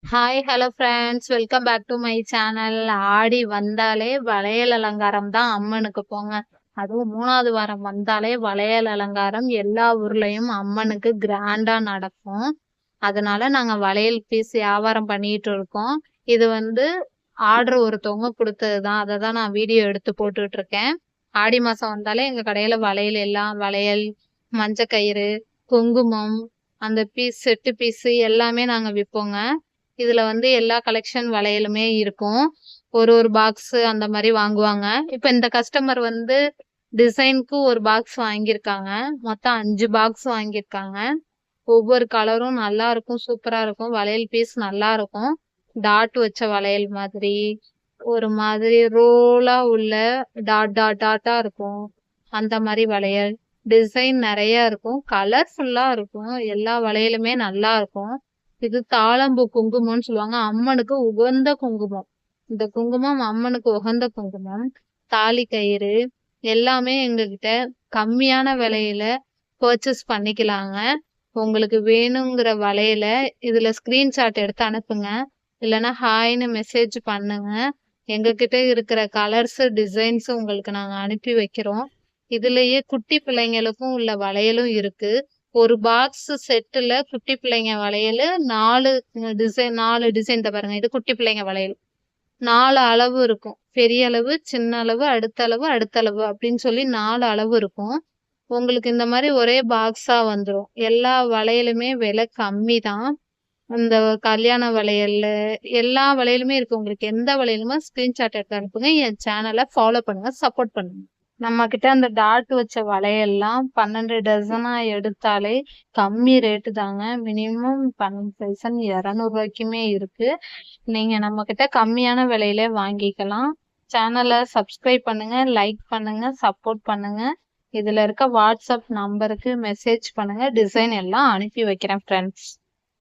Hi hello friends, welcome back to my channel. ஆடி வந்தாலே வளையல் அலங்காரம் தான் அம்மனுக்கு போங்க. அதுவும் 3வது வாரம் வந்தாலே வளையல் அலங்காரம் எல்லா ஊர்லயும் அம்மனுக்கு கிராண்டா நடக்கும். அதனால நாங்க வளையல் பீஸ் வியாபாரம் பண்ணிட்டு இருக்கோம். இது ஆர்டர் ஒருத்தவங்க கொடுத்ததுதான். அதை தான் நான் வீடியோ எடுத்து போட்டுட்டு இருக்கேன். ஆடி மாசம் வந்தாலே எங்க கடையில வளையல் எல்லாம் வளையல், மஞ்சக்கயிறு, குங்குமம், அந்த பீஸ் செட்டு பீஸ் எல்லாமே நாங்க விற்போங்க. இதுல எல்லா கலெக்ஷன் வளையலுமே இருக்கும். ஒரு ஒரு பாக்ஸ் அந்த மாதிரி வாங்குவாங்க. இப்ப இந்த கஸ்டமர் டிசைனுக்கு ஒரு பாக்ஸ் வாங்கியிருக்காங்க. மொத்தம் 5 பாக்ஸ் வாங்கியிருக்காங்க. ஒவ்வொரு கலரும் நல்லா இருக்கும், சூப்பரா இருக்கும். வளையல் பீஸ் நல்லா இருக்கும். டாட் வச்ச வளையல் மாதிரி, ஒரு மாதிரி ரோலா உள்ள டாட் டாட் டாட்டா இருக்கும். அந்த மாதிரி வளையல் டிசைன் நிறைய இருக்கும், கலர்ஃபுல்லா இருக்கும். எல்லா வளையலுமே நல்லா இருக்கும். இது தாழம்பூ குங்குமம்னு சொல்லுவாங்க. அம்மனுக்கு உகந்த குங்குமம். இந்த குங்குமம் அம்மனுக்கு உகந்த குங்குமம். தாலி கயிறு எல்லாமே எங்ககிட்ட கம்மியான விலையில பர்ச்சேஸ் பண்ணிக்கலாங்க. உங்களுக்கு வேணுங்கிற வளையல இதுல ஸ்கிரீன்ஷாட் எடுத்து அனுப்புங்க. இல்லைன்னா ஹாய்னு மெசேஜ் பண்ணுங்க. எங்ககிட்ட இருக்கிற கலர்ஸ் டிசைன்ஸ் உங்களுக்கு நாங்க அனுப்பி வைக்கிறோம். இதுலயே குட்டி பிள்ளைங்களுக்கும் உள்ள வளையலும் இருக்கு. ஒரு பாக்ஸ் செட்டுல குட்டி பிள்ளைங்க வளையல் 4 டிசைன் பாருங்க. இது குட்டி பிள்ளைங்க வளையல் 4 அளவு இருக்கும். பெரிய அளவு, சின்ன அளவு, அடுத்த அளவு, அடுத்த அளவு அப்படின்னு சொல்லி 4 அளவு இருக்கும். உங்களுக்கு இந்த மாதிரி ஒரே பாக்ஸா வந்துடும். எல்லா வளையலுமே விலை கம்மி தான். இந்த கல்யாண வளையல் எல்லா வளையலுமே இருக்கு. உங்களுக்கு எந்த வளையலுமே ஸ்கிரீன்ஷாட் எடுத்து அனுப்புங்க. என் சேனலை ஃபாலோ பண்ணுங்க, சப்போர்ட் பண்ணுங்க. நம்ம கிட்ட அந்த டாட் வச்ச வளையல்லாம் 12 டசனா எடுத்தாலே கம்மி ரேட்டு தாங்க. மினிமம் 12,200 ரூபாய்க்குமே இருக்கு. நீங்க நம்ம கிட்ட கம்மியான விலையில வாங்கிக்கலாம். சேனலை சப்ஸ்கிரைப் பண்ணுங்க, லைக் பண்ணுங்க, சப்போர்ட் பண்ணுங்க. இதுல இருக்க வாட்ஸ்அப் நம்பருக்கு மெசேஜ் பண்ணுங்க. டிசைன் எல்லாம் அனுப்பி வைக்கிறேன் ஃப்ரெண்ட்ஸ்.